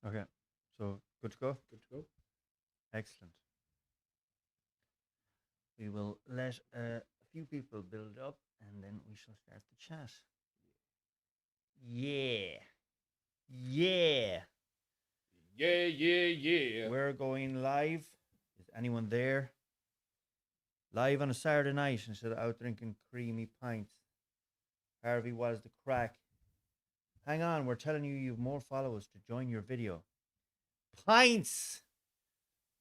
Okay. So good to go. Good to go. Excellent. We will let a few people build up, and then we shall start the chat. Yeah. Yeah. Yeah, yeah, yeah. We're going live. Is anyone there? Live on a Saturday night instead of out drinking creamy pints. Harvey, what is the crack? Hang on, we're telling you have more followers to join your video. Pints!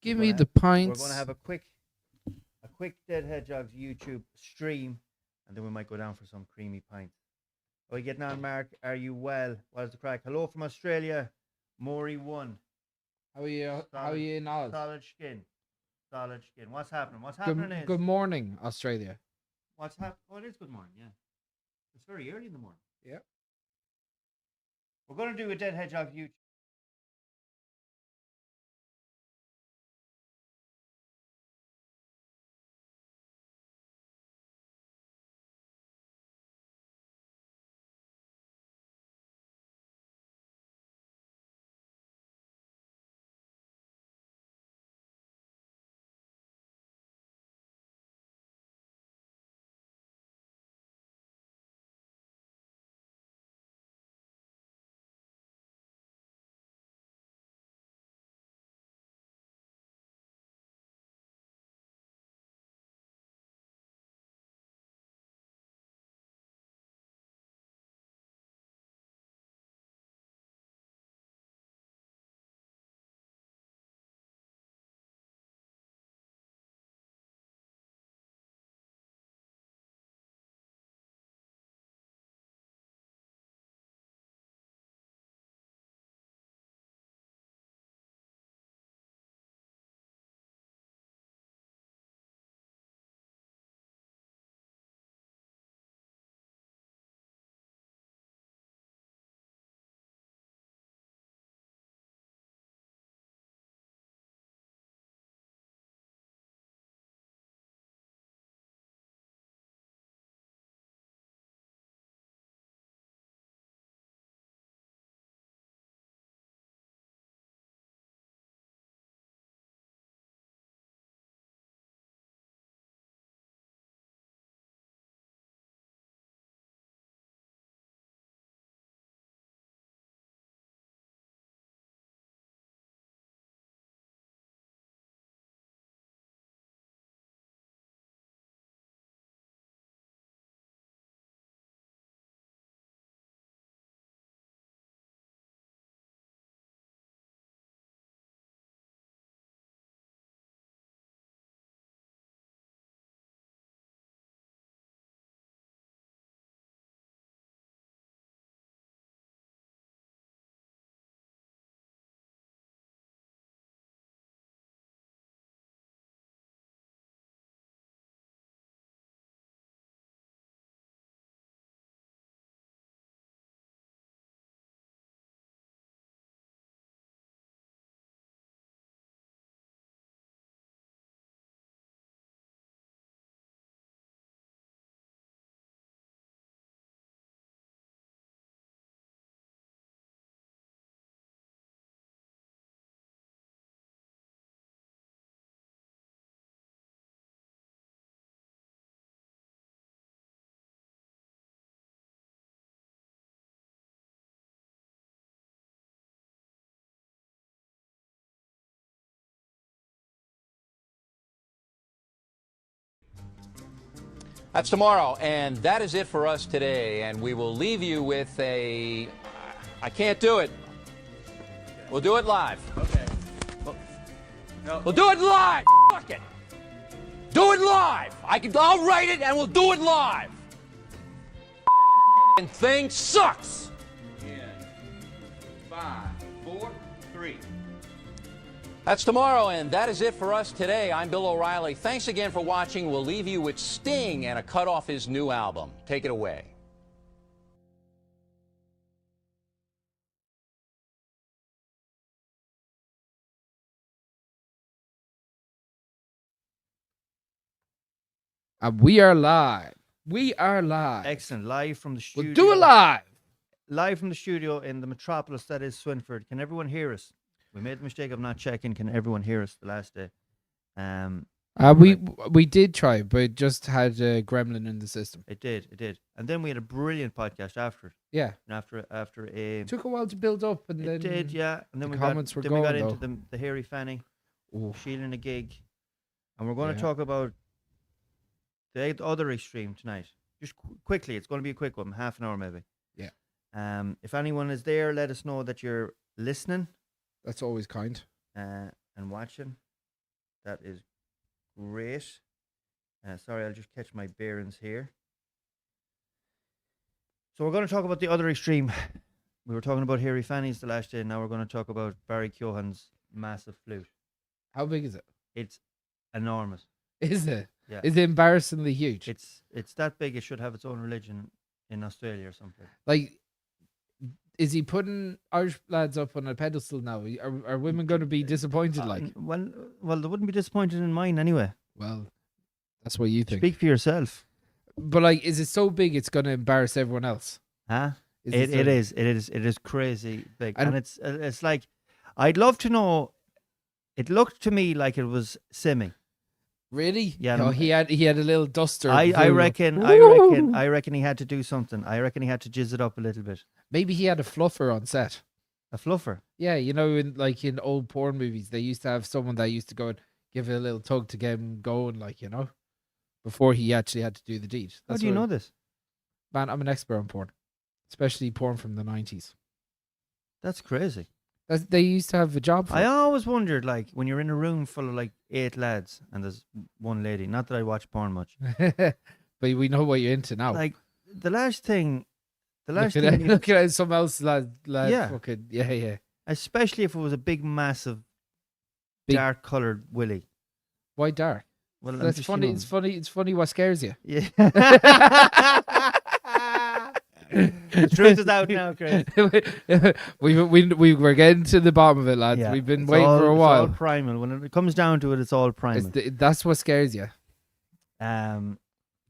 Give me the pints. We're going to have a quick Dead Hedgehogs YouTube stream, and then we might go down for some creamy pints. Are you getting on, Mark? Are you well? What is the crack? Hello from Australia. Maury1. How are you? How are you in Oz? Solid skin. Solid skin. What's happening? What's happening is... Good morning, Australia. What's happening? Oh, it is good morning, yeah. It's very early in the morning. Yeah. We're going to do a Dead Hedgehog YouTube. That's tomorrow, and that is it for us today. And we will leave you with a... I can't do it. We'll do it live. Okay. We'll do it live. Fuck it. Do it live. I'll write it, and we'll do it live. And thing sucks. In 5, 4, 3. That's tomorrow, and that is it for us today. I'm Bill O'Reilly. Thanks again for watching. We'll leave you with Sting and a cut off his new album. Take it away. We are live. We are live. Excellent. Live from the studio. We'll do it live. live from the studio in the metropolis that is Swinford. Can everyone hear us? We made the mistake of not checking. Can everyone hear us the last day? We did try, but it just had a gremlin in the system. It did. And then we had a brilliant podcast after it. Yeah. And after a... It took a while to build up, and It then did, yeah. And then the we got, comments were then we got going, into the hairy fanny, Oof. shielding a gig. And we're going to Yeah. talk about the other extreme tonight. Just quickly, it's going to be a quick one, half an hour maybe. Yeah. If anyone is there, let us know that you're listening That's always kind. and watching. That is great. Sorry, I'll just catch my bearings here. So we're going to talk about the other extreme. We were talking about hairy fannies the last day. Now we're going to talk about Barry Keoghan's massive flute. How big is it? It's enormous. Is it? Yeah. Is it embarrassingly huge? It's that big. It should have its own religion in Australia or something. Like, is he putting Irish lads up on a pedestal now? Are women going to be disappointed? Like, Well, they wouldn't be disappointed in mine anyway. well, that's what you think. Speak for yourself, But like, is it so big it's going to embarrass everyone else? huh? Is It so- is crazy big, And- and it's like, I'd love to know. It looked to me like it was semi. Really? Yeah, No, no, he had a little duster. I glue. reckon he had to do something. I reckon he had to jizz it up a little bit. Maybe he had a fluffer on set. A fluffer. Yeah, you know, in old porn movies, they used to have someone that used to go and give it a little tug to get him going, like, you know, before he actually had to do the deed. How do you know this? Man, I'm an expert on porn, especially porn from the 90s. That's crazy. They used to have a job for I it. always wondered, like, when you're in a room full of like 8 lads and there's one lady. Not that I watch porn much. But we know what you're into now. Like the last thing look at you- look at some else lad Yeah. fucking yeah. especially if it was a big, massive, Big- dark coloured willy. Why dark? Well, I'm That's just, funny. It's funny. It's funny what scares you. Yeah. The truth is out now, Chris. we were getting to the bottom of it, lads. Yeah, We've been it's waiting for a It's while. all primal. When it comes down to it, it's all primal. That's what scares you.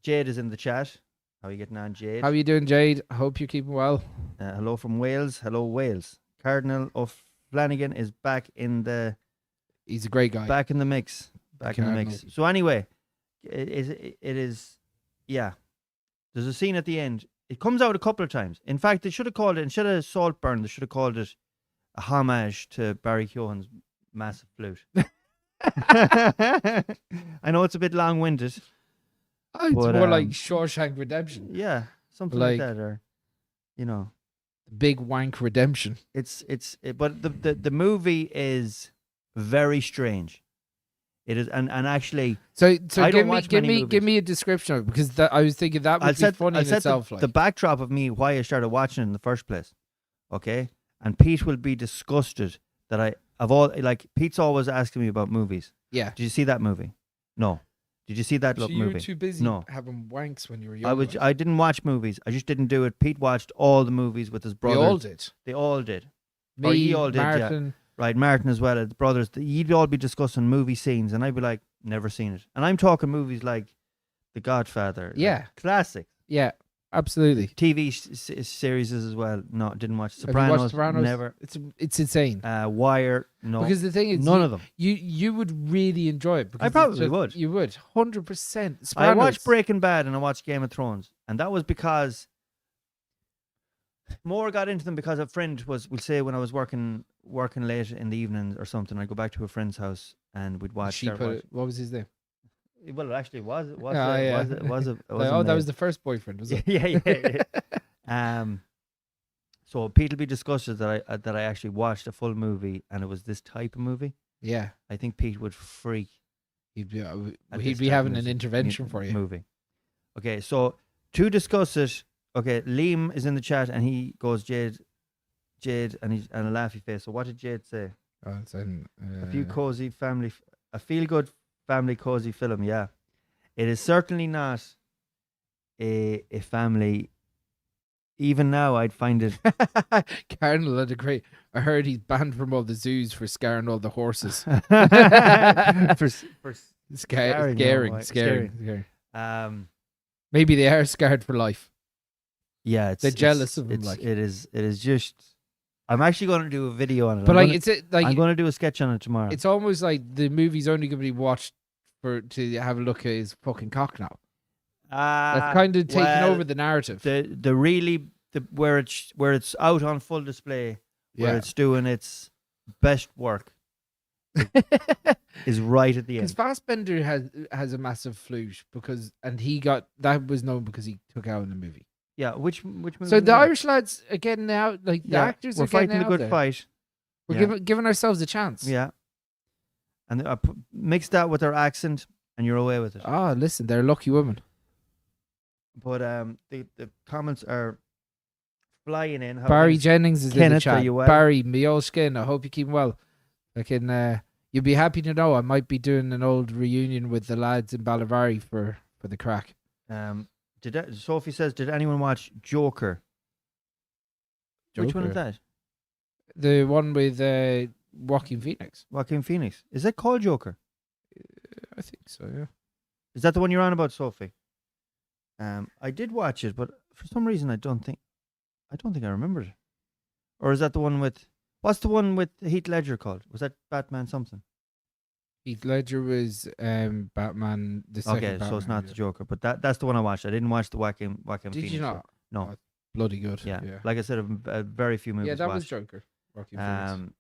Jade is in the chat. How are you getting on, Jade? How are you doing, Jade? I hope you're keeping well. Hello from Wales. Hello, Wales. Cardinal O'Flanagan is back in the He's a great guy. back in the mix. Back in the mix. Cardinal. So anyway, it is yeah. There's a scene at the end. It comes out a couple of times. In fact, they should have called it, instead of Saltburn, they should have called it a homage to Barry Keoghan's massive flute. I know it's a bit long-winded. Oh, it's but, more like Shawshank Redemption. Yeah, something like Like- that, or you know, Big wank redemption. but the movie is very strange. It is, and actually, So I don't give me watch give many me give movies. me a description of it, because I was thinking that would be funny in itself. the Like, backdrop of me why I started watching it in the first place. Okay, and Pete will be disgusted that Pete's always asking me about movies. yeah. Did you see that movie? No. Did you see that So you movie? were too busy No. having wanks when you were young. I didn't watch movies. I just didn't do it. Pete watched all the movies with his We brothers. all did. They all did. Me, Or ye all did, yeah. Martin. Right, Martin as well. The brothers. You'd all be discussing movie scenes, and I'd be like, never seen it. And I'm talking movies like The Godfather. like Yeah. classic. Yeah, absolutely. TV series as well. No, didn't watch Have you watched Sopranos. Sopranos? Never. It's insane. Wire. No. Because the thing is, none of them. you would really enjoy it. Because it's probably would. You would 100%. I watched Breaking Bad and I watched Game of Thrones, and that was because more got into them because a friend was. We'll say when I was working late in the evening or something, I'd go back to a friend's house and we'd watch. She put it, what was his name? Well, it actually was. It was. Oh, a, yeah. was, it was a, it was Like, a oh, that male. was the first boyfriend, was it? yeah. So Pete will be disgusted that I actually watched a full movie and it was this type of movie. Yeah. I think Pete would freak. He'd be, at he'd this be type of having an music- intervention for you. Movie. Okay, so to discuss it, okay, Liam is in the chat and he goes Jade, and he's and a laughy face. So what did Jade say? Oh, it's in, A feel good family cozy film. Yeah, it is certainly not a family. Even now, I'd find it. Cardinal had a great. I heard he's banned from all the zoos for scaring all the horses. for Scaring. Scaring. Scaring. um, Maybe they are scared for life. Yeah, it's They're jealous of him, it's like. it is just. I'm actually going to do a video on it. But I'm like, gonna, it's it like I'm going to do a sketch on it tomorrow. it's almost like the movie's only going to be watched to have a look at his fucking cock now. That's kind of taking over the narrative. The really where it's out on full display, where it's doing its best work, is right at the Because end. Fassbender has a massive flute and he got that was known because he took out in the movie. Yeah, which movie? So was the that? Irish lads are getting out, like the actors we're are getting fighting the out good there. fight. We're giving ourselves a chance. Yeah, and mix that with their accent, and you're away with it. Ah, listen, they're lucky women. But the comments are flying in. How Barry things- Jennings is in the Kenneth, are chat. you well? Barry, me old skin. I hope you keep well. I can. You'll be happy to know I might be doing an old reunion with the lads in Ballivary for the crack. Sophie says, did anyone watch Joker? Which one is Joker? that? The one with Joaquin Phoenix. Joaquin Phoenix. Is that called Joker? I think so. Yeah. Is that the one you're on about, Sophie? I did watch it, but for some reason I don't think I remembered it. Or is that the one with? What's the one with Heath Ledger called? Was that Batman something? Heath Ledger was Batman. The second Okay, so Batman, it's not yeah. the Joker, but that's the one I watched. I didn't watch the Joaquin Did Phoenix you one. not? No. Oh, bloody good. Yeah. Yeah. Like I said, a very few movies. Yeah, that was watched. Joker. Joaquin Phoenix.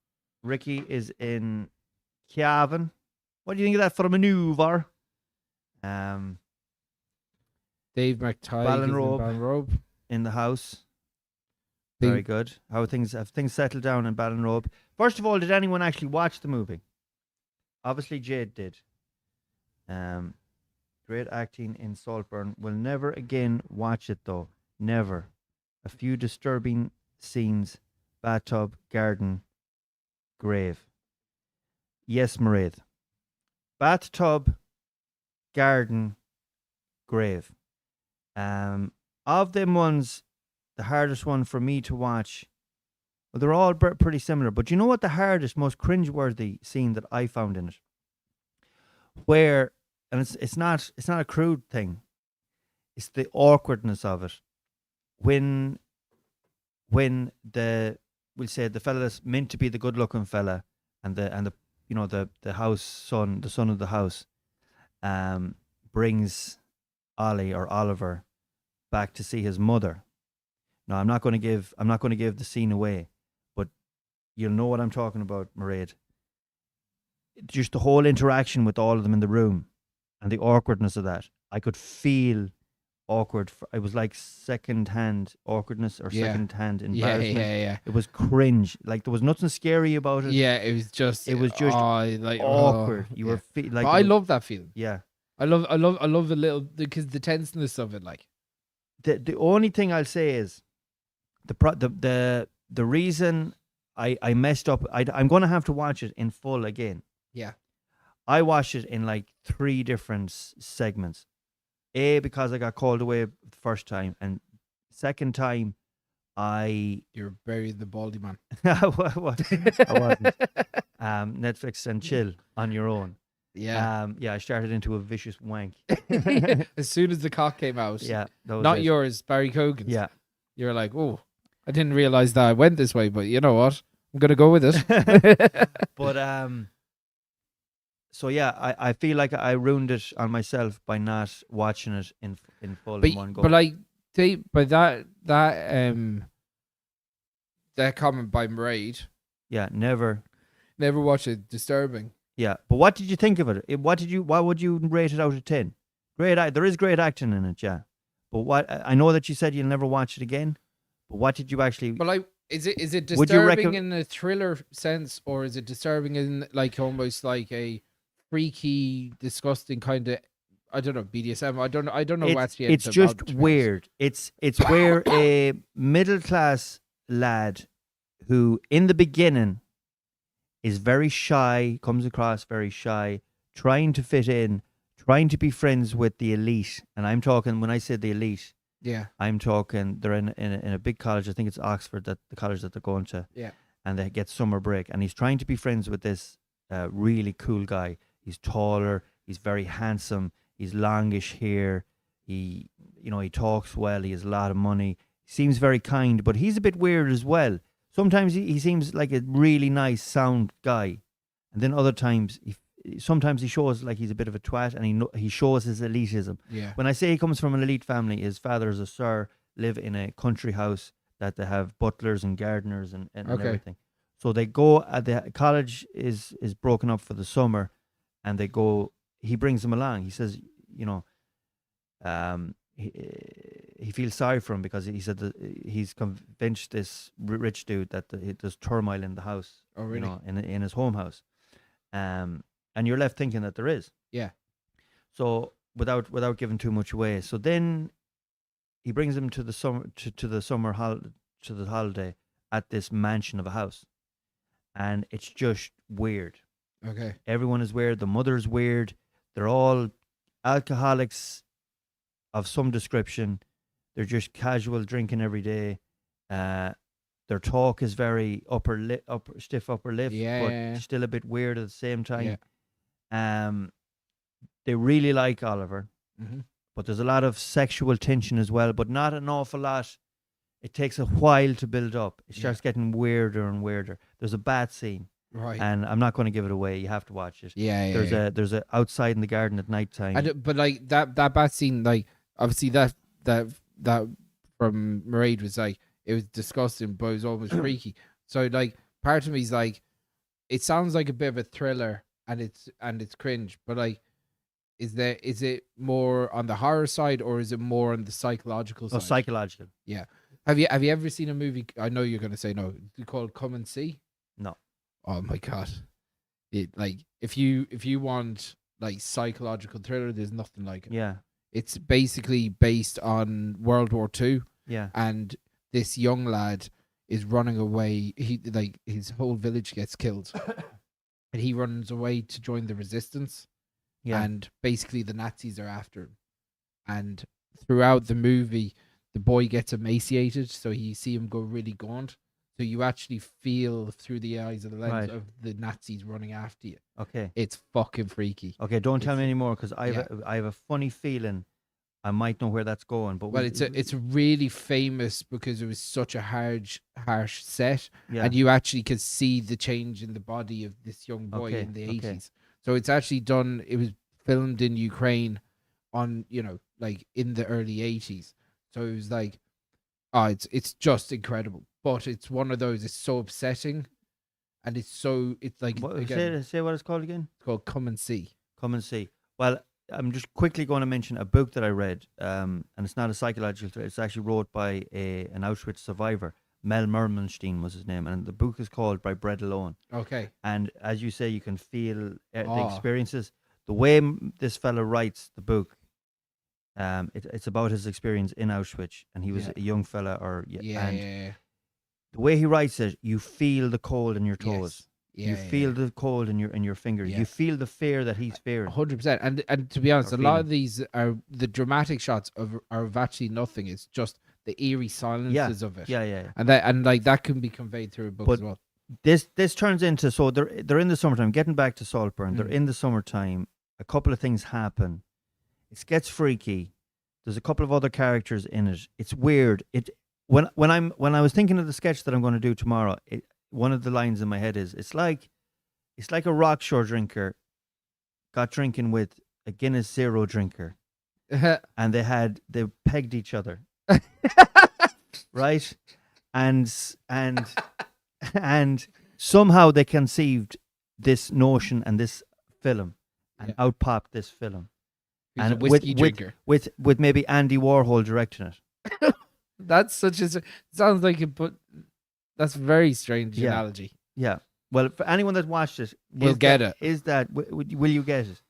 Ricky is in C-GAV. What do you think of that for a maneuver? Dave McTighe is in Ballinrobe. Ballinrobe. In the house. Big- Very good. How have things settled down in Ballinrobe? First of all, did anyone actually watch the movie? Obviously, Jade did. Great acting in Saltburn. Will never again watch it though. Never. A few disturbing scenes. Bathtub, garden, grave. Yes, Mairead. Bathtub, garden, grave. Of them ones, the hardest one for me to watch. Well, they're all pretty similar. But you know what the hardest, most cringeworthy scene that I found in it? Where, and it's not a crude thing. It's the awkwardness of it. When we'll say the fella that's meant to be the good looking fella and the the son of the house brings Ollie or Oliver back to see his mother. Now I'm not going to give the scene away, but you'll know what I'm talking about, Mairead. Just the whole interaction with all of them in the room and the awkwardness of that. I could feel awkward. It was like second-hand awkwardness or second-hand embarrassment. Yeah. It was cringe. Like there was nothing scary about it. Yeah, it was just like awkward. You were like. But I love that feeling. Yeah. I love the little because the tenseness of it, like. The only thing I'll say is the reason I messed up. I'm going to have to watch it in full again. Yeah. I watched it in like 3 different segments. A, because I got called away the first time, and second time, You're buried the baldy man. I wasn't. Netflix and chill on your own. Yeah. I started into a vicious wank. As soon as the cock came out. Yeah, that was Not it. yours, Barry Cogan's. Yeah, You're like, oh, I didn't realize that I went this way, but you know what? I'm gonna go with it. but so yeah, I feel like I ruined it on myself by not watching it in full in one go. But like that comment by Mairead, yeah, never. watch it. Disturbing. Yeah, but what did you think of it? What would you rate it out of 10? There is great acting in it, yeah. But what I know that you said you'll never watch it again. But what did you actually? But like, is it Would you disturbing in a thriller sense, or is it disturbing in like almost like a freaky, disgusting kind of? I don't know, BDSM. I don't know what's the. It's just weird. It's where a middle class lad who in the beginning is very shy, comes across very shy, trying to fit in, trying to be friends with the elite. And I'm talking, when I say the elite, Yeah. I'm talking, they're in a big college. I think it's Oxford, that the college that they're going to. Yeah. And they get summer break. And he's trying to be friends with this really cool guy. He's taller. He's very handsome. He's longish hair. He talks well. He has a lot of money. seems very kind, but he's a bit weird as well. Sometimes he seems like a really nice sound guy, and then other times sometimes he shows like he's a bit of a twat, and he shows his elitism. Yeah. When I say he comes from an elite family, his father is a sir, live in a country house that they have butlers and gardeners and Okay. everything. So they go at the college is broken up for the summer, and they go. He brings them along. He says, you know, he feels sorry for him because he said that he's convinced this rich dude that there's turmoil in the house. Oh, really? You know, in his home house, and you're left thinking that there is. Yeah. So without giving too much away, so then he brings him to the summer to the holiday at this mansion of a house, and it's just weird. Okay. Everyone is weird. The mother's weird. They're all alcoholics of some description. They're just casual drinking every day. Their talk is very stiff upper lip, Yeah. but still a bit weird at the same time. Yeah. They really like Oliver, Mm-hmm. but there's a lot of sexual tension as well, but not an awful lot. It takes a while to build up. It starts getting weirder and weirder. There's a bat scene, Right. and I'm not going to give it away. You have to watch it. Yeah. There's a outside in the garden at night time. But like that bat scene, like obviously that from Mairead was like it was disgusting, but it was almost freaky. So like part of me is like, it sounds like a bit of a thriller, and it's cringe. But like, is it more on the horror side, or is it more on the psychological side? Oh, psychological. Yeah. Have you ever seen a movie? I know you're gonna say no. It's called Come and See. No. Oh my god! Like if you want like psychological thriller, there's nothing like it. Yeah. It's basically based on World War II, Yeah. and this young lad is running away. He like his whole village gets killed, and he runs away to join the resistance. Yeah. And basically the Nazis are after him. And throughout the movie, the boy gets emaciated, so you see him go really gaunt. So you actually feel through the eyes of the lens Right. of the Nazis running after you. Okay. It's fucking freaky. Okay. Don't tell It's- me anymore, because I have a funny feeling I might know where that's going. But Well, it's really famous because it was such a harsh set, yeah. and you actually could see the change in the body of this young boy Okay, in the okay. 80s. So it's actually done. It was filmed in Ukraine, on like in the early 80s. So it was like, oh, it's just incredible. But it's one of those. It's so upsetting, and it's like again, Say what it's called again. it's called Come and See. Come and see. Well, I'm just quickly going to mention a book that I read, and it's not a psychological thriller. It's actually wrote by an Auschwitz survivor. Mel Mermenstein was his name, and the book is called By Bread Alone. Okay. And as you say, you can feel the Oh. experiences. The way this fella writes the book, it's about his experience in Auschwitz, and he was Yeah. a young fella, Yeah. and Yeah. the way he writes it, you feel the cold in your toes. Yes. Yeah, You feel the cold in your fingers. Yeah. You feel the fear that he's fearing. 100%. And to be honest, Or a lot feeling. of these are the dramatic shots are of actually nothing. It's just the eerie silences of it. Yeah. And like that can be conveyed through a book But as well. This turns into, so they're in the summertime. Getting back to Saltburn, they're Mm. in the summertime. A couple of things happen. It gets freaky. There's a couple of other characters in it. It's weird. When I was thinking of the sketch that I'm going to do tomorrow, one of the lines in my head is it's like a Rockshore drinker got drinking with a Guinness Zero drinker, and they pegged each other, right? And somehow they conceived this notion and this film, and out popped this film. He's a And whiskey drinker. with maybe Andy Warhol directing it. That's sounds like it, but that's a very strange Yeah. analogy. Yeah. Well, for anyone that watched it, Will get it. Will you get it?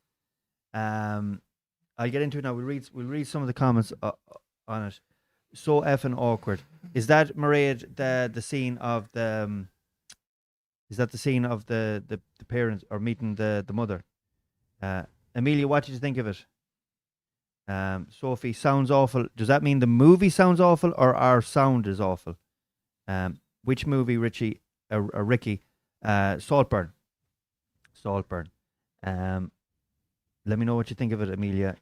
I'll get into it now. We'll read some of the comments on it. So effing awkward. Is that Mairead, the scene of the? Is that the scene of the parents or meeting the mother? Amelia, what did you think of it? Sophie, sounds awful. Does that mean the movie sounds awful or our sound is awful? Which movie, Richie? Ricky? Saltburn. Saltburn. Let me know what you think of it, Amelia.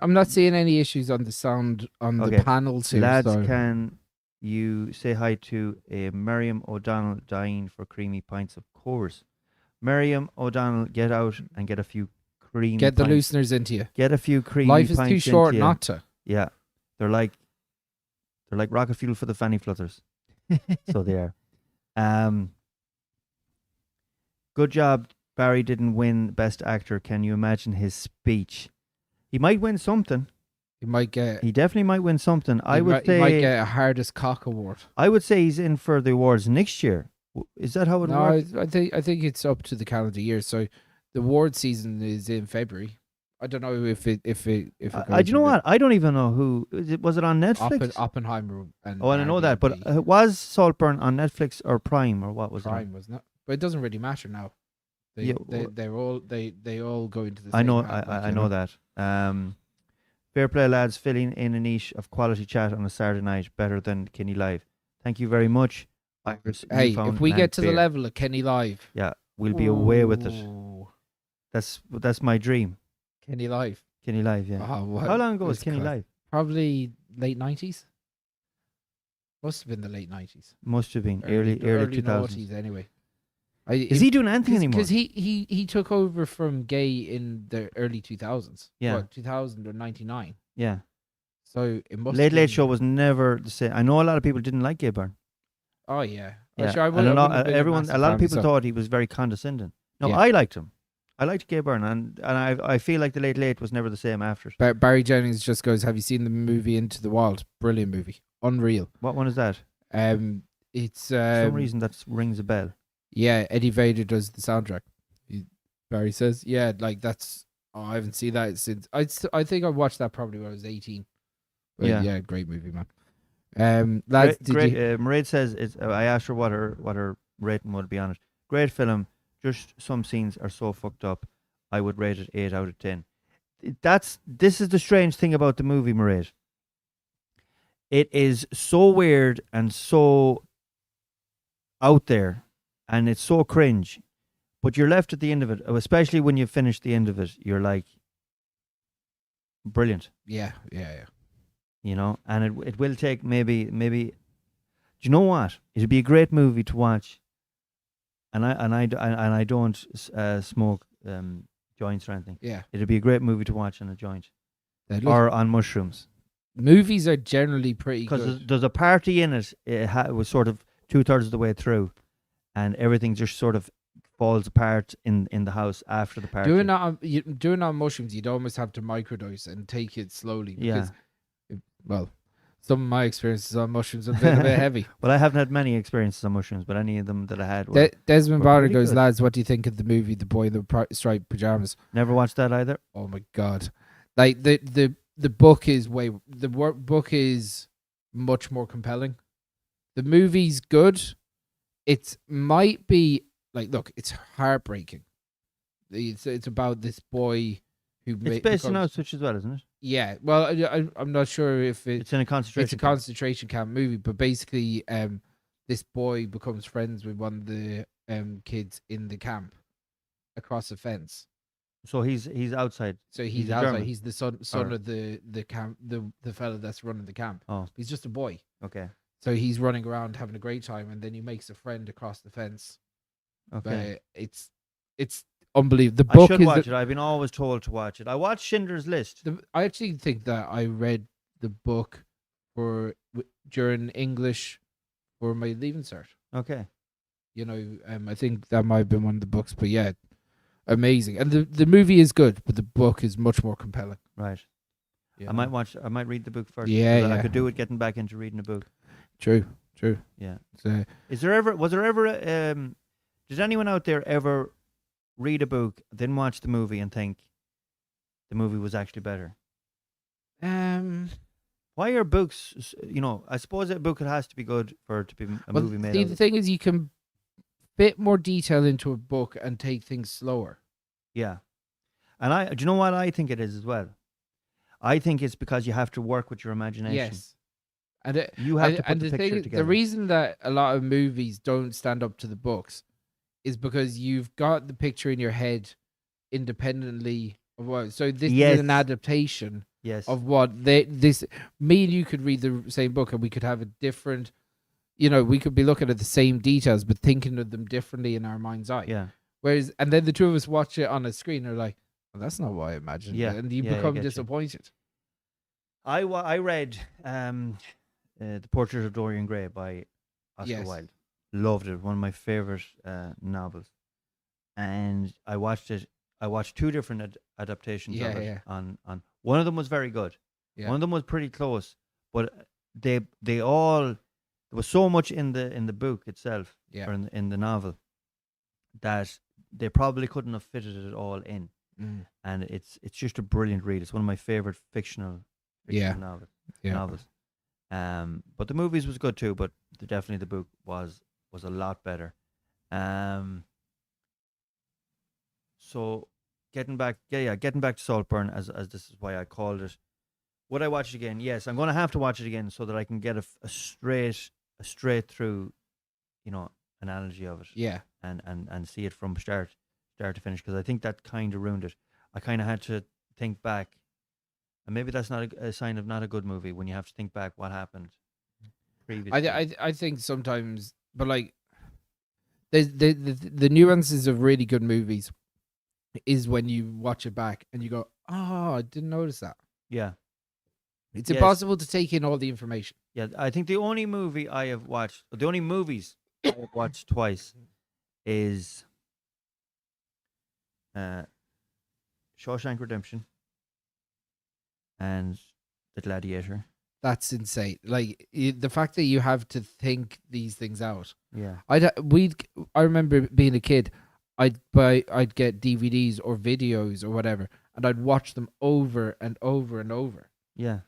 I'm not seeing any issues on the sound on the panels here. Lads, so. can you say hi to Miriam O'Donnell dying for creamy pints, of course. Miriam O'Donnell, get out and get a few creamy Get the pints. looseners into you. Get a few creamy Life pints is too short into you. not to. Yeah. They're like rocket fuel for the fanny flutters. So they are. Good job. Barry didn't win Best Actor. Can you imagine his speech? He might win something. You might get. He definitely might win something. I would You say. might get a hardest cock award. I would say he's in for the awards next year. Is that how it No, works? I think it's up to the calendar year. So the award season is in February. I don't know if it. Do you know what? I don't even know who. Was it on Netflix? Oppenheimer and. Oh, I know that. But was Saltburn on Netflix or Prime or what was it? Prime, wasn't it? But it doesn't really matter now. They all go into the. I same know. hand, I know that. Fair play, lads. Filling in a niche of quality chat on a Saturday night, better than Kenny Live. Thank you very much. Hey, if we get to the level of Kenny Live, yeah, we'll be away with it. Ooh. That's my dream. Kenny Live. Kenny Live, yeah. Oh, wow. How long ago was That's Kenny class. Live? Probably late 90s. Must have been the late 90s. Must have been early 2000s. noughties anyway. Is he doing anything anymore? Because he took over from Gay in the early 2000s. Yeah. What, 2000 or 99. Yeah. So it must. Late Late Show was never the same. I know a lot of people didn't like Gay Byrne. Oh yeah. Yeah. Sure, And a lot of people thought he was very condescending. No, Yeah. I liked him. I liked Gay Byrne, and I feel like the Late Late was never the same after it. Barry Jennings just goes, "Have you seen the movie Into the Wild? Brilliant movie, unreal." What one is that? It's For some reason that rings a bell. yeah, Eddie Vedder does the soundtrack. Barry says, "Yeah, like that's." Oh, I haven't seen that since I think I watched that probably when I was 18. But yeah, great movie, man. Lads, great. Mairead says I asked her what her rating would be on it. Great film. Just some scenes are so fucked up. I would rate it 8 out of 10. This is the strange thing about the movie, Mairead. It is so weird and so out there, and it's so cringe. But you're left at the end of it, especially when you finish the end of it. You're like, brilliant. yeah. You know, and it will take maybe. Do you know what? It'd be a great movie to watch. And I don't smoke joints or anything. Yeah. It'd be a great movie to watch on a joint Or or on mushrooms. movies are generally pretty Because good. there's a party in it. It was sort of 2/3 of the way through, and everything just sort of falls apart in the house after the party. Doing that on mushrooms, you'd almost have to microdose and take it slowly. Because, well, some of my experiences on mushrooms have been a bit heavy. Well, I haven't had many experiences on mushrooms, but any of them that I had were Desmond were Barter pretty goes, good. "Lads, what do you think of the movie The Boy in the Striped Pajamas?" Never watched that either. Oh my god! Like the book is book is much more compelling. The movie's good. It might be like, look, it's heartbreaking. It's about this boy who It's based on Auschwitz as well, isn't it? Yeah, well, I'm not sure if It's in a concentration. it's a concentration camp movie, but basically, this boy becomes friends with one of the kids in the camp across a fence. So he's outside. So He's he's a outside. German? He's the son Or- of the camp, the fella that's running the camp. Oh, He's just a boy. okay. So he's running around having a great time, and then he makes a friend across the fence. Okay. But it's unbelievable. The I book should is watch it. I've been always told to watch it. I watched Schindler's List. I actually think that I read the book during English for my leaving cert. Okay. You know, I think that might have been one of the books, but yeah, amazing. And the movie is good, but the book is much more compelling. Right. you I know? might read the book first. Yeah, 'cause I yeah. could do it getting back into reading a book. True. Yeah. So, Was there ever did anyone out there ever read a book, then watch the movie and think the movie was actually better? Why are books, I suppose a book has to be good for it to be a well, movie made see, of the it. thing is, you can fit more detail into a book and take things slower. Yeah. And do you know what I think it is as well? I think it's because you have to work with your imagination. Yes. And You have to put and the the picture thing, together. the reason that a lot of movies don't stand up to the books is because you've got the picture in your head independently Well, so this Yes. is an adaptation Yes. of what this. Me and you could read the same book, and we could have a different. We could be looking at the same details, but thinking of them differently in our mind's eye. Yeah. Whereas, and then the two of us watch it on a screen, and are like, well, "That's not what I imagined." Yeah. And you Yeah, I become get you. disappointed. I read The Portrait of Dorian Gray by Oscar Yes. Wilde. Loved it. One of my favorite novels. And I watched it. I watched two different adaptations of it. Yeah. On one of them was very good. Yeah. One of them was pretty close, but they all, there was so much in the book itself, Yeah. or in the novel, that they probably couldn't have fitted it all in. Mm. And it's just a brilliant read. It's one of my favorite fictional Yeah. novels. But the movies was good too, but definitely the book was a lot better. So getting back to Saltburn, as this is why I called it. Would I watch it again? Yes, I'm going to have to watch it again so that I can get a straight through, analogy of it. Yeah. And see it from start to finish, because I think that kind of ruined it. I kind of had to think back, and maybe that's not a sign of not a good movie when you have to think back what happened previously. I think sometimes, but like, the nuances of really good movies is when you watch it back and you go, "Oh, I didn't notice that." Yeah. It's Yes. impossible to take in all the information. Yeah, I think the only movies I have watched twice is Shawshank Redemption and The Gladiator. That's insane. Like the fact that you have to think these things out. Yeah. I remember being a kid, I'd get DVDs or videos or whatever, and I'd watch them over and over and over. Yeah.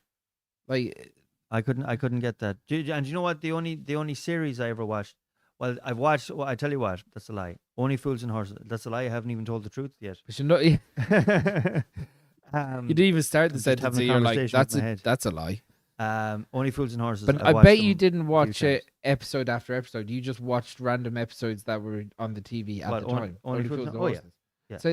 Like, I couldn't get that. And you know what? The only series I ever watched. Well, I've watched. Well, I tell you what, that's a lie. Only Fools and Horses. That's a lie. I haven't even told the truth yet. but you didn't even start the I'm just sentence. having a And you're like, conversation with my head. that's a lie. Only Fools and Horses. But I've I watched bet you them didn't a few watch it times. episode after episode. You just watched random episodes that were on the TV at What, the Only- time. Only Fools and- oh, yeah. Yeah. So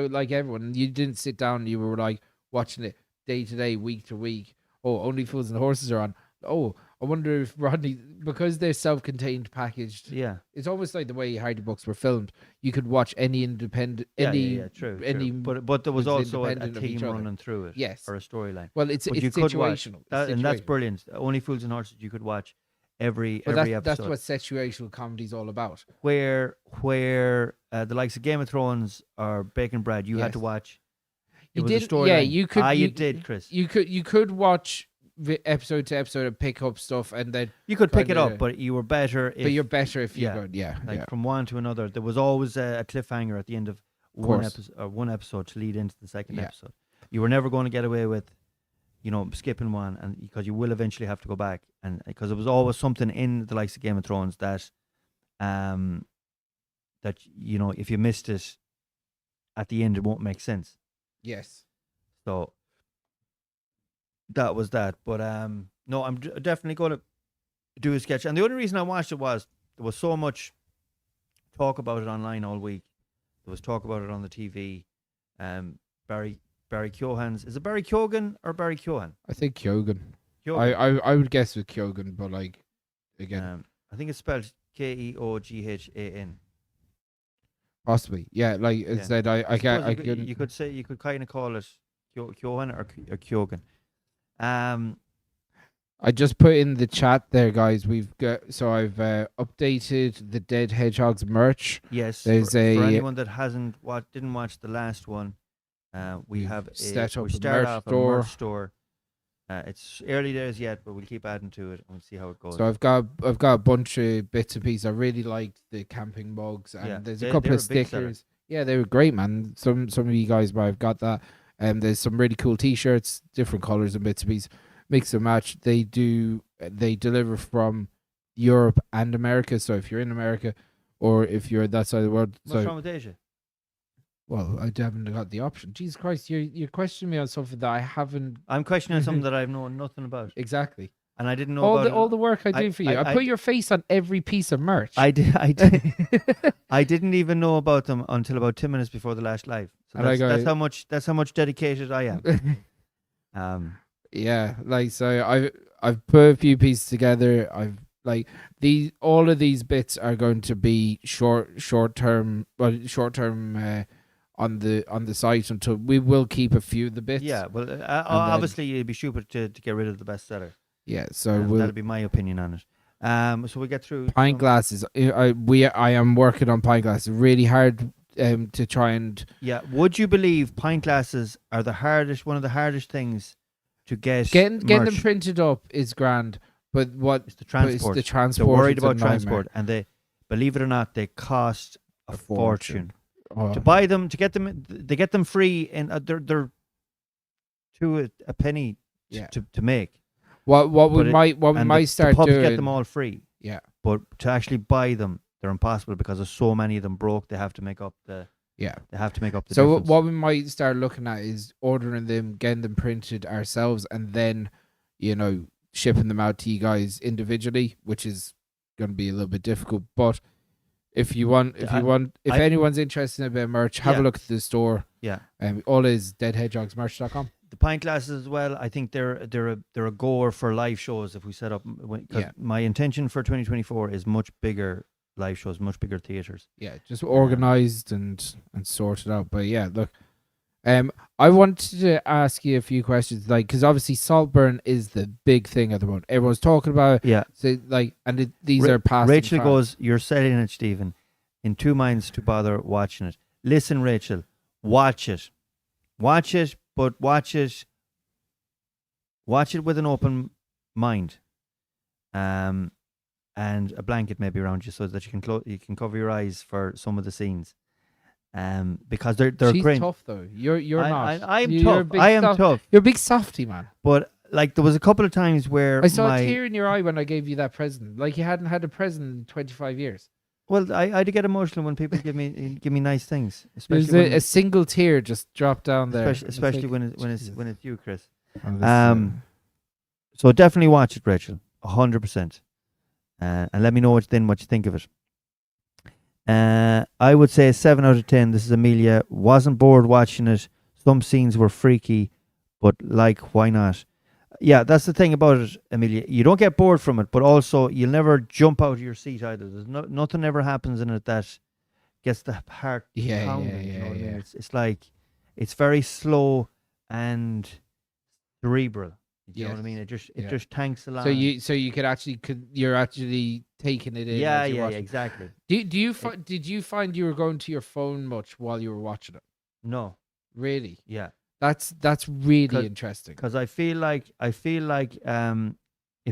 like everyone, you didn't sit down and you were like watching it day to day, week to week. Oh, Only Fools and Horses are on. Oh, I wonder if Rodney, because they're self-contained packaged. Yeah. It's almost like the way Hardy books were filmed. You could watch any independent, True. any. But there was was also a independent of theme each other. running through it. Yes. Or a storyline. Well, it's But you it's could watch situational. that, It's and that's situational. brilliant. Only Fools and Horses you could watch every But episode. that's what situational comedy is all about. Where the likes of Game of Thrones or Bacon Bread, you had to Yes. watch. It You was did, a storyline. yeah. You could. You you did, Chris. You could watch episode to episode and pick up stuff, and then. You could pick it kinda- up, but you were better. If, But you're better if you yeah, go. Yeah. like Yeah. from one to another. There was always a cliffhanger at the end of Course. one episode to lead into the second Yeah. episode. You were never going to get away with, skipping one, and because you will eventually have to go back, and because there was always something in the likes of Game of Thrones that, if you missed it, at the end it won't make sense. Yes. So that was that. But no, I'm definitely going to do a sketch. And the only reason I watched it was there was so much talk about it online all week. There was talk about it on the TV. Barry Keoghan's, is it Barry Keoghan or Barry Keoghan? I think Kyogan. Keoghan. I would guess with Kyogan, but like again, I think it's spelled Keoghan. possibly. Yeah. Like I Yeah. said, I can't. suppose I you could- couldn't. You could say, you could kind of call it Keoghan or Keoghan. I just put in the chat there, guys. I've updated the Dead Hedgehogs merch. Yes, There's for a- anyone that didn't watch the last one, we We've have set up we a start merch off store. a merch store. It's early days yet, but we'll keep adding to it and we'll see how it goes. So I've got a bunch of bits and pieces. I really liked the camping mugs, and Yeah, there's they- a couple they're of a big seller. stickers. Yeah, they were great, man. Some of you guys might have got that. There's some really cool T-shirts, different colors and bits and pieces. Mix and match. They deliver from Europe and America. So if you're in America, or if you're that side of the world, What's wrong with Asia? well, I haven't got the option. Jesus Christ, you're questioning me on something that I haven't I'm questioning something that I've known nothing about. exactly. and I didn't know all about the all the work I do for you. I put your face on every piece of merch. I did. I didn't even know about them until about 10 minutes before the last live. So And I that's, go- that's how much dedicated I am. Yeah, like so I've put a few pieces together. I've like all of these bits are going to be short term on the site until we will keep a few of the bits. Yeah, well, obviously it'd be stupid to get rid of the bestseller. Yeah, so we'll that'll be my opinion on it. So we get through pint glasses. I am working on pint glasses. Really hard to try and Yeah, would you believe pint glasses are one of the hardest things to get? getting them merch. printed up is grand, but what It's the but it's transport. the transport. They're worried it's a about nightmare. transport, and they, believe it or not, they cost a fortune. Oh. To buy them, to get them, they get them free, and they're to a penny Yeah. to make. What we But might and start the pubs doing. get them all free, Yeah, but to actually buy them, they're impossible because there's so many of them broke. They have to make up the. yeah. They have to make up the So difference. what we might start looking at is ordering them, getting them printed ourselves, and then, shipping them out to you guys individually, which is going to be a little bit difficult. But if anyone's interested in a bit of merch, have a Yeah. look at the store. Yeah. All is deadhedgehogsmerch.com. The pint glasses as well. I think they're a goer for live shows. If we set up, because my intention for 2024 is much bigger live shows, much bigger theaters. Yeah, just organized and sorted out. But yeah, look, I wanted to ask you a few questions, like, because obviously Saltburn is the big thing at the moment. Everyone's talking about it. Yeah. So like, and these are past. Rachel goes, "You're selling it, Stephen. In two minds to bother watching it. Listen, Rachel, watch it, but watch it with an open mind, and a blanket maybe around you so that you can cover your eyes for some of the scenes, because they're She's great. tough though. You're not. I'm You're a tough. big I am soft- tough. You're a big softy, man. But like there was a couple of times where I saw a tear in your eye when I gave you that present. Like you hadn't had a present in 25 years. Well, I do get emotional when people give me nice things, There's especially a single tear just dropped down there. especially when Jesus. it's you, Chris. On this, So definitely watch it, Rachel, 100%, and let me know what you think of it. I would say 7 out of 10. This is Amelia. Wasn't bored watching it. Some scenes were freaky, but why not? Yeah, that's the thing about it, Amelia. You don't get bored from it, but also you'll never jump out of your seat either. There's nothing ever happens in it that gets the heart pounding. You know what I mean? It's like it's very slow and cerebral. You know what I mean? It just tanks along. So you're actually taking it in. Yeah, as you're watching. exactly. Did you find you were going to your phone much while you were watching it? No, Really? yeah. That's really interesting. Because I feel like if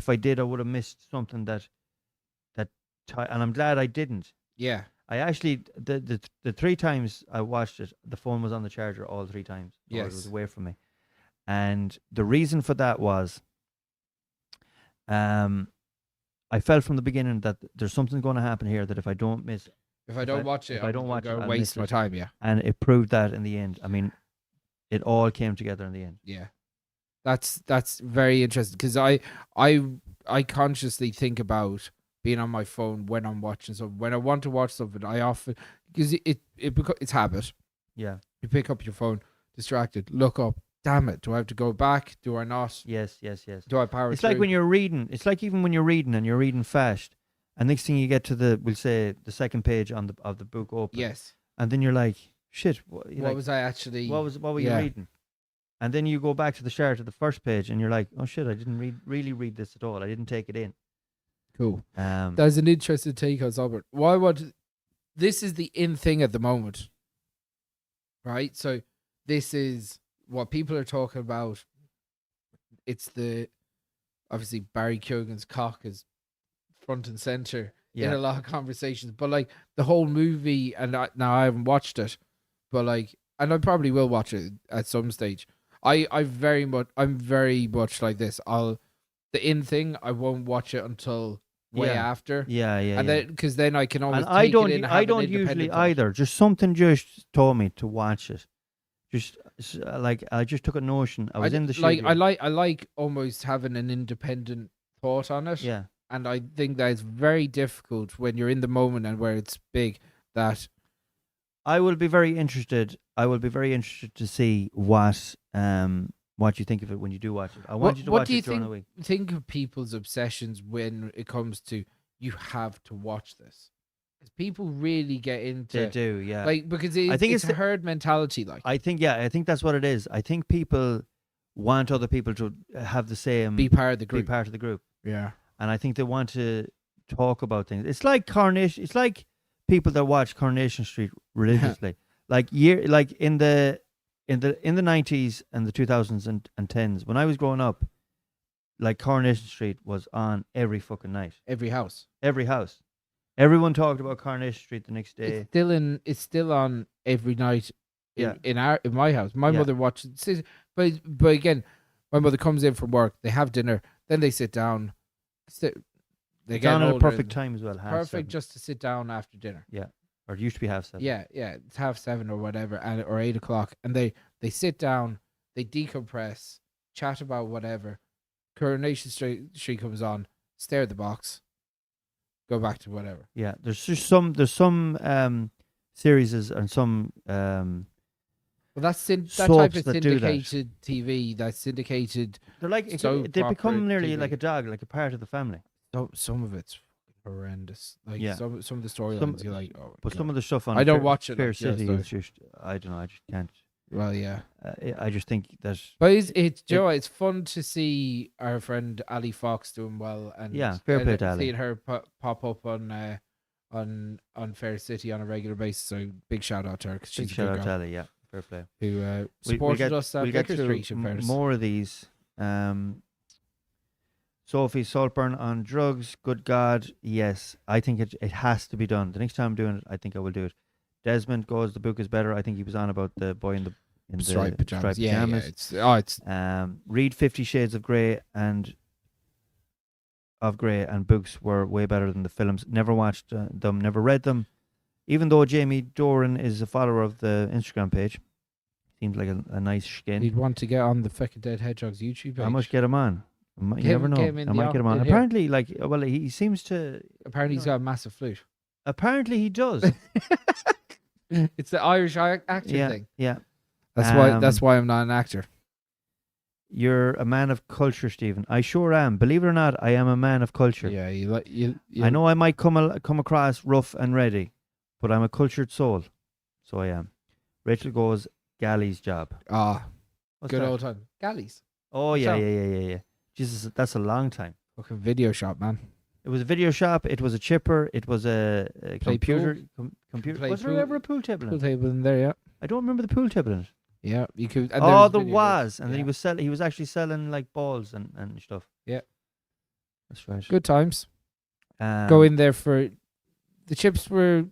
I did, I would have missed something and I'm glad I didn't. Yeah. I actually the 3 times I watched it, the phone was on the charger all 3 times. Or it was away from me, and the reason for that was, I felt from the beginning that there's something going to happen here that if I don't watch it, I'll I'll waste miss my it. time. Yeah. and it proved that in the end. I mean, it all came together in the end. Yeah. That's very interesting because I consciously think about being on my phone when I'm watching something. When I want to watch something, I often, because it's habit. Yeah. You pick up your phone, distracted, look up. Damn it! Do I have to go back? Do I not? Yes. Do I power It's through? like when you're reading. It's like even when you're reading and you're reading fast, and next thing you get to we'll say the second page of the book open. Yes. And then you're like, shit. What Was I actually? What were you reading? And then you go back to the start of the first page, and you're like, oh shit, I didn't really read this at all. I didn't take it in. Cool. Um, That's an interesting take on SaltBurnt. This is the in thing at the moment, right? So this is what people are talking about. It's obviously Barry Keoghan's cock is front and center in a lot of conversations, but like the whole movie, and now I haven't watched it, but like, and I probably will watch it at some stage. I'm very much like this. The in thing, I won't watch it until way after. Yeah. And then, because then I can always And I take don't. it in and I have don't an usually independent thought. either. Just something just told me to watch it. Just like I just took a notion. I was in the like studio. I like almost having an independent thought on it. Yeah. And I think that it's very difficult when you're in the moment and where it's big that I will be very interested. I will be very interested to see what you think of it when you do watch it. I want you to what watch do you it during the week. think of people's obsessions when it comes to you have to watch this? Because people really get into They do, yeah. like because I think it's a it's herd mentality. Like I think that's what it is. I think people want other people to have the same be part of the be group. part of the group, Yeah. and I think they want to talk about things. It's like Coronation. It's like people that watch Coronation Street religiously. like in the 90s and the 2000s and 10s when I was growing up, like Coronation Street was on every fucking night. Every house. Every house. Everyone talked about Coronation Street the next day. It's still on every night Yeah. in my house. My Yeah. mother watches, but again, my mother comes in from work. They have dinner, then they sit down. They It's get on at a older perfect and time as well. perfect just to sit down after dinner. Or it used to be 7:30. Yeah, it's 7:30 or whatever, or 8 o'clock, and they sit down, they decompress, chat about whatever. Coronation Street comes on, stare at the box, go back to whatever. Yeah, there's some series and some Well, that's that type soaps of that do that. syndicated TV. That's syndicated. they're like soap they opera become nearly TV. like a dog, like a part of the family. So some of it's horrendous. Like Yeah. some of the storylines, you're like, oh. But some of the stuff on I don't watch it, Fair like, yeah, City so- is just I don't know. I just can't. Well, yeah. I just think that But it's Joe. It's fun to see our friend Ali Fox doing well, and Yeah, fair play to Ali. seeing her pop up on Fair City on a regular basis. So big shout out to her because big she's a shout good out girl to Ali. Yeah, fair play. who We'll supported get- us at we'll get Vicar to Street. In fairness. more of these. Sophie Saltburn on drugs. Good God, yes. I think it has to be done. The next time I'm doing it, I think I will do it. Desmond goes. The book is better. I think he was on about the boy in the striped pajamas. striped Yeah, pajamas. it's Read 50 Shades of Grey and books were way better than the films. Never watched them, never read them. Even though Jamie Doran is a follower of the Instagram page, seems like a nice skin. You'd want to get on the fucking Dead Hedgehogs YouTube page. I must get him on. You Get never him- know. get him in I the might get him on. in here. Apparently, he seems to. Apparently, he's got a massive flute. Apparently, he does. It's the Irish actor yeah, thing. yeah. That's why I'm not an actor. You're a man of culture, Stephen. I sure am. Believe it or not, I am a man of culture. Yeah, you I know I might come across rough and ready, but I'm a cultured soul. So I am. Rachel goes, Galley's job. Ah, What's good that? old time. Galleys. Oh, What's yeah, that? yeah. Jesus, that's a long time. Fucking video shop, man. It was a video shop. It was a chipper. It was a Play computer. pool? Computer. Play Was there pool? ever a pool table in Pool it? table in there, yeah. I don't remember the pool table in it. Yeah, you could. And Oh, there's there video was. games. And then he Yeah. was selling. He was actually selling like balls and stuff. Yeah. That's right. Good times. Um, Go in there for the chips were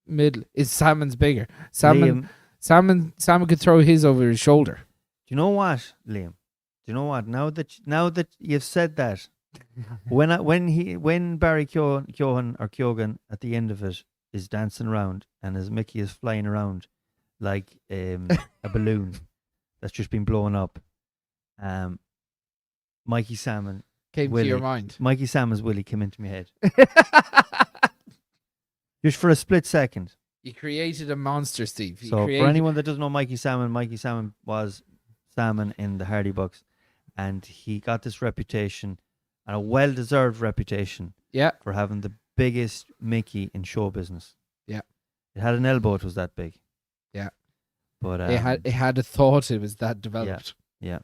middle. Is salmon's bigger? Liam, Salmon could throw his over his shoulder. do you know what, Liam? Do you know what? Now that you've said that, when Barry Keoghan at the end of it is dancing around and his Mickey is flying around like a balloon that's just been blown up, Mikey Salmon, Came Willie. to your mind. Mikey Salmon's Willie came into my head just for a split second. You created a monster, Steve. You So created, for anyone that doesn't know Mikey Salmon was Salmon in the Hardy Bucks, and he got this reputation, and a well-deserved reputation, yeah, for having the biggest Mickey in show business. Yeah. It had an elbow. It was that big. Yeah. But it had a thought. It was that developed. yeah.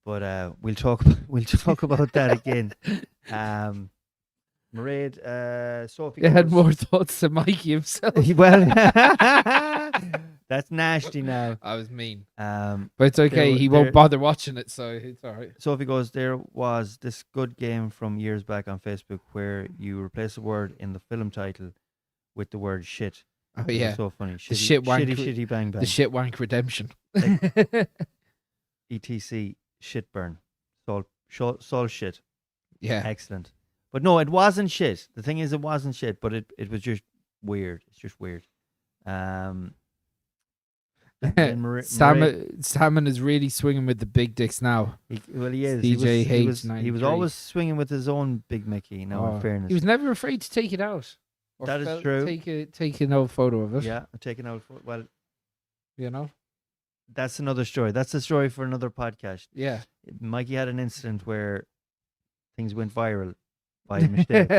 But we'll talk about that again. Mairead, Sophie. It had goes- more thoughts than Mikey himself. Well, that's nasty now. I was mean, Um, but it's okay. There- He there- won't bother watching it, so it's all right. Sophie goes, there was this good game from years back on Facebook where you replace a word in the film title with the word shit. Oh It was yeah, so funny. The shit wank- shitty bang bang. the shit wank redemption. ETC shit burn. Salt shit. Yeah, Excellent. But no, it wasn't shit. The thing is, it wasn't shit, but it was just weird. It's just weird. the And Marie- Salmon is really swinging with the big dicks now. He is. CJH He was always swinging with his own big Mickey. No, in fairness, he was never afraid to take it out. Or that is true. Take an old photo of it. Yeah, I'm taking out. Well, You know. that's another story. That's a story for another podcast. Yeah. Mikey had an incident where things went viral by mistake.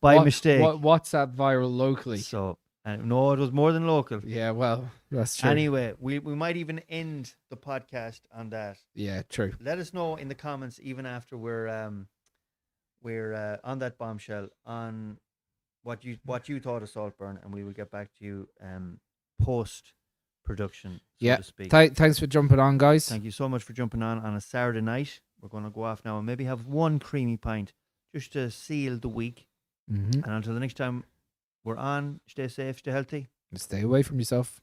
Mistake. WhatsApp viral locally. So, no, it was more than local. Yeah, well, that's true. Anyway, we might even end the podcast on that. Yeah, true. Let us know in the comments, even after we're on that bombshell, on what you thought of Saltburn, and we will get back to you post production, so to speak. Thanks for jumping on, guys. Thank you so much for jumping on a Saturday night. We're going to go off now and maybe have one creamy pint just to seal the week. Mm-hmm. And until the next time we're on, stay safe, stay healthy. Stay away from yourself.